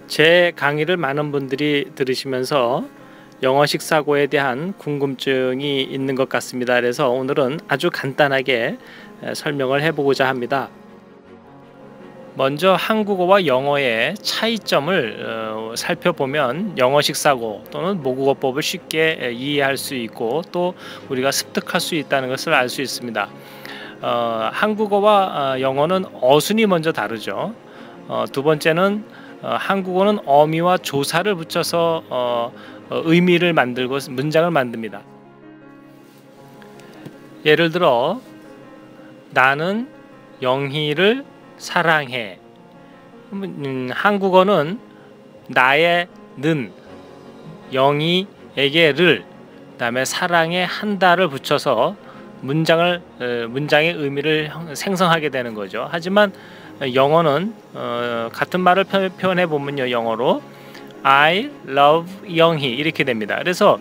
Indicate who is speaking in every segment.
Speaker 1: 제 강의를 많은 분들이 들으시면서 영어식 사고에 대한 궁금증이 있는 것 같습니다. 그래서 오늘은 아주 간단하게 설명을 해보고자 합니다. 먼저 한국어와 영어의 차이점을 살펴보면 영어식 사고 또는 모국어법을 쉽게 이해할 수 있고 또 우리가 습득할 수 있다는 것을 알 수 있습니다. 한국어와 영어는 어순이 먼저 다르죠. 두 번째는 한국어는 어미와 조사를 붙여서 의미를 만들고 문장을 만듭니다. 예를 들어 나는 영희를 사랑해. 한국어는 나의 는, 영희에게 를, 그다음에 사랑에 한다를 붙여서 문장의 의미를 생성하게 되는 거죠. 하지만 영어는 같은 말을 표현해 보면요, 영어로 I love 영희 이렇게 됩니다. 그래서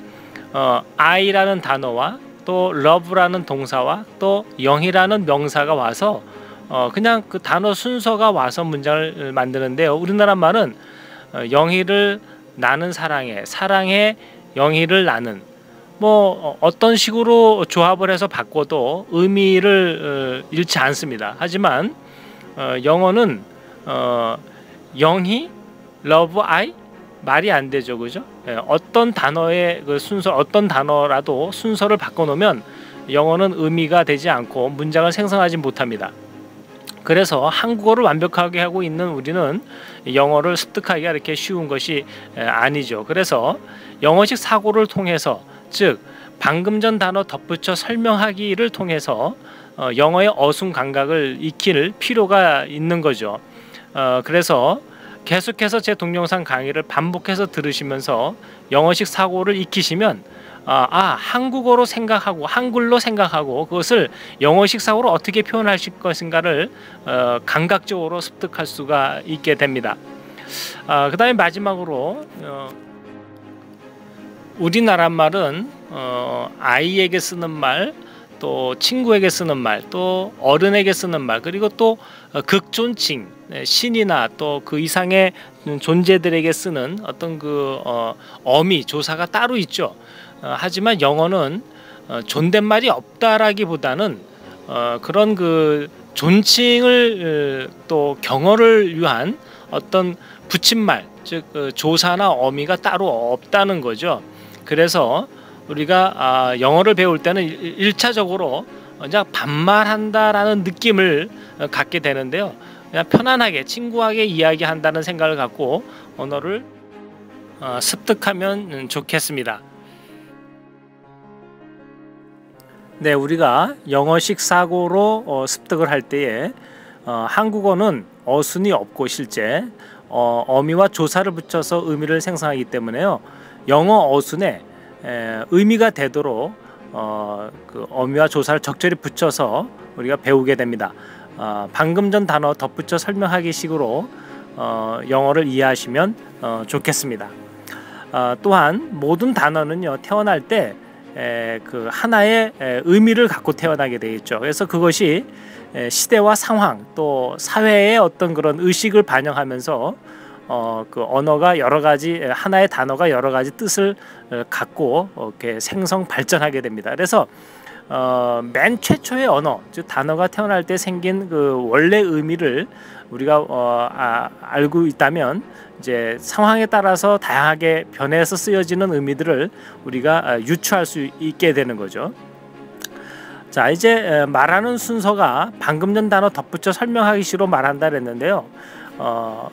Speaker 1: I라는 단어와 또 love라는 동사와 또 영희라는 명사가 와서 그냥 그 단어 순서가 와서 문장을 만드는데요. 우리나라 말은 영희를 나는 사랑해, 사랑해 영희를 나는, 뭐 어떤 식으로 조합을 해서 바꿔도 의미를 잃지 않습니다. 하지만 영어는 영희, love, I 말이 안 되죠, 그죠? 어떤 단어의 그 순서, 어떤 단어라도 순서를 바꿔놓으면 영어는 의미가 되지 않고 문장을 생성하지 못합니다. 그래서 한국어를 완벽하게 하고 있는 우리는 영어를 습득하기가 이렇게 쉬운 것이 아니죠. 그래서 영어식 사고를 통해서, 즉 방금 전 단어 덧붙여 설명하기를 통해서 영어의 어순 감각을 익힐 필요가 있는 거죠. 그래서 계속해서 제 동영상 강의를 반복해서 들으시면서 영어식 사고를 익히시면 한국어로 생각하고 한글로 생각하고 그것을 영어식 사고로 어떻게 표현하실 것인가를 감각적으로 습득할 수가 있게 됩니다. 그 다음에 마지막으로 우리나라 말은 아이에게 쓰는 말, 또 친구에게 쓰는 말, 또 어른에게 쓰는 말, 그리고 또 극존칭, 신이나 또 그 이상의 존재들에게 쓰는 어떤 그 어미, 조사가 따로 있죠. 하지만 영어는 존댓말이 없다라기보다는 그런 그 존칭을 또 경어를 위한 어떤 붙임말, 즉 조사나 어미가 따로 없다는 거죠. 그래서 우리가 영어를 배울 때는 1차적으로 그냥 반말한다라는 느낌을 갖게 되는데요. 그냥 편안하게 친구하게 이야기한다는 생각을 갖고 언어를 습득하면 좋겠습니다. 네, 우리가 영어식 사고로 습득을 할 때에 한국어는 어순이 없고 실제 어미와 조사를 붙여서 의미를 생성하기 때문에요. 영어 어순에 의미가 되도록 그 어미와 조사를 적절히 붙여서 우리가 배우게 됩니다. 방금 전 단어 덧붙여 설명하기 식으로 영어를 이해하시면 좋겠습니다. 또한 모든 단어는요, 태어날 때 그 하나의 의미를 갖고 태어나게 되어 있죠. 그래서 그것이 시대와 상황 또 사회의 어떤 그런 의식을 반영하면서 그 언어가 여러 가지, 하나의 단어가 여러 가지 뜻을 갖고 이렇게 생성 발전하게 됩니다. 그래서 맨 최초의 언어, 즉 단어가 태어날 때 생긴 그 원래 의미를 우리가 알고 있다면 이제 상황에 따라서 다양하게 변해서 쓰여지는 의미들을 우리가 유추할 수 있게 되는 거죠. 자, 이제 말하는 순서가 방금 전 단어 덧붙여 설명하기 식으로 말한다 그랬는데요.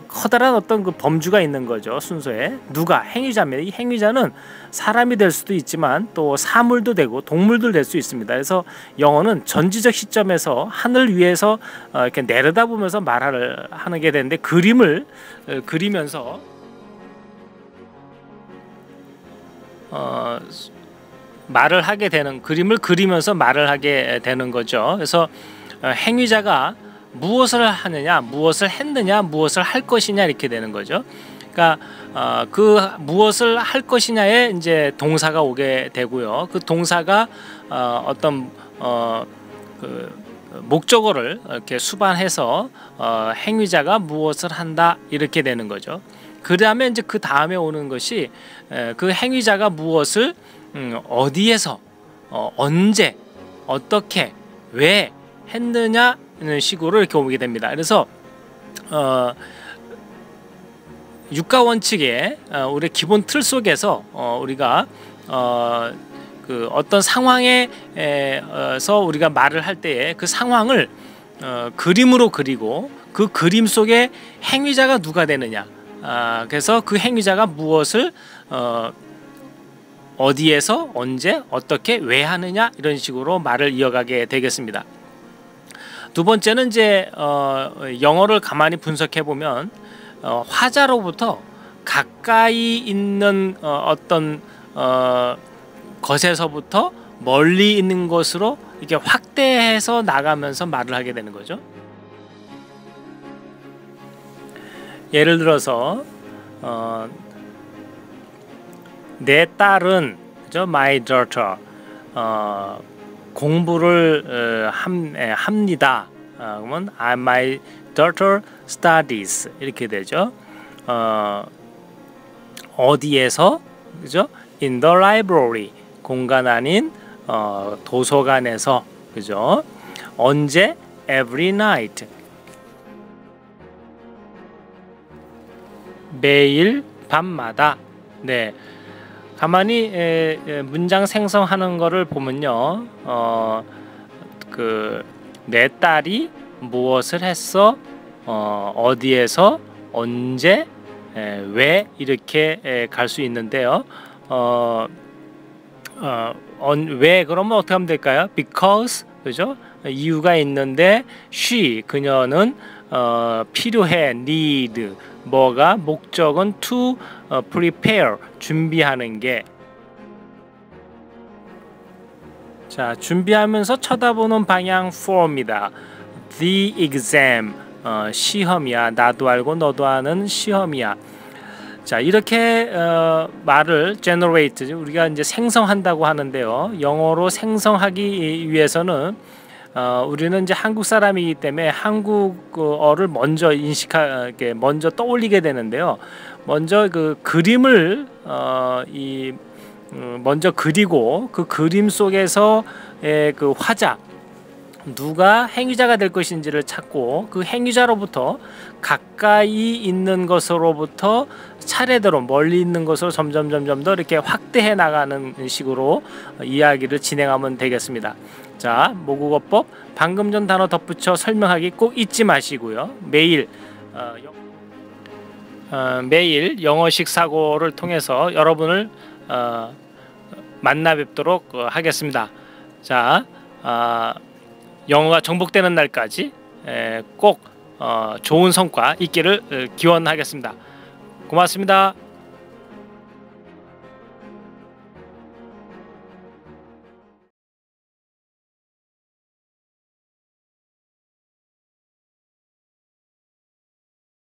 Speaker 1: 커다란 어떤 그 범주가 있는 거죠. 순서에 누가 행위자입니다. 이 행위자는 사람이 될 수도 있지만 또 사물도 되고 동물도 될 수 있습니다. 그래서 영어는 전지적 시점에서 하늘 위에서 이렇게 내려다보면서 말을 하게 되는데 그림을 그리면서 말을 하게 되는, 그림을 그리면서 말을 하게 되는 거죠. 그래서 행위자가 무엇을 하느냐, 무엇을 했느냐, 무엇을 할 것이냐 이렇게 되는 거죠. 그러니까 그 무엇을 할 것이냐에 이제 동사가 오게 되고요. 그 동사가 어떤 그 목적어를 이렇게 수반해서 행위자가 무엇을 한다 이렇게 되는 거죠. 그다음에 이제 그 다음에 오는 것이 그 행위자가 무엇을 어디에서 언제 어떻게 왜 했느냐는 식으로 이렇게 오게 됩니다. 그래서 육가 원칙의 우리 기본 틀 속에서 우리가 그 어떤 상황에서 우리가 말을 할 때에 그 상황을 그림으로 그리고 그 그림 속에 행위자가 누가 되느냐, 그래서 그 행위자가 무엇을 어디에서 언제 어떻게 왜 하느냐, 이런 식으로 말을 이어가게 되겠습니다. 두 번째는 이제 영어를 가만히 분석해 보면 화자로부터 가까이 있는 어떤 것에서부터 멀리 있는 것으로 이렇게 확대해서 나가면서 말을 하게 되는 거죠. 예를 들어서 내 딸은, 그죠? My daughter 공부를 합니다. 그러면 my daughter studies 이렇게 되죠. 어디에서, 그죠? In the library 공간 아닌 도서관에서, 그죠? 언제? Every night 매일 밤마다. 네, 가만히 문장 생성하는 거를 보면요, 그 내 딸이 무엇을 했어, 어디에서, 언제, 왜, 이렇게 갈 수 있는데요. 왜 그러면 어떻게 하면 될까요? Because, 그죠? 이유가 있는데 she 그녀는 필요해, need 뭐가, 목적은 to prepare 준비하는 게. 자, 준비하면서 쳐다보는 방향 for입니다. The exam 시험이야. 나도 알고 너도 아는 시험이야. 자, 이렇게 말을 generate, 우리가 이제 생성한다고 하는데요. 영어로 생성하기 위해서는 우리는 이제 한국 사람이기 때문에 한국어를 먼저 먼저 떠올리게 되는데요. 먼저 그 그림을 먼저 그리고 그 그림 속에서 그 화자, 누가 행위자가 될 것인지를 찾고 그 행위자로부터 가까이 있는 것으로부터 차례대로 멀리 있는 것으로 점점 더 이렇게 확대해 나가는 식으로 이야기를 진행하면 되겠습니다. 자, 모국어법 방금 전 단어 덧붙여 설명하기 꼭 잊지 마시고요. 매일 영어식 사고를 통해서 여러분을 만나 뵙도록 하겠습니다. 자, 영어가 정복되는 날까지 꼭 좋은 성과 있기를 기원하겠습니다. 고맙습니다.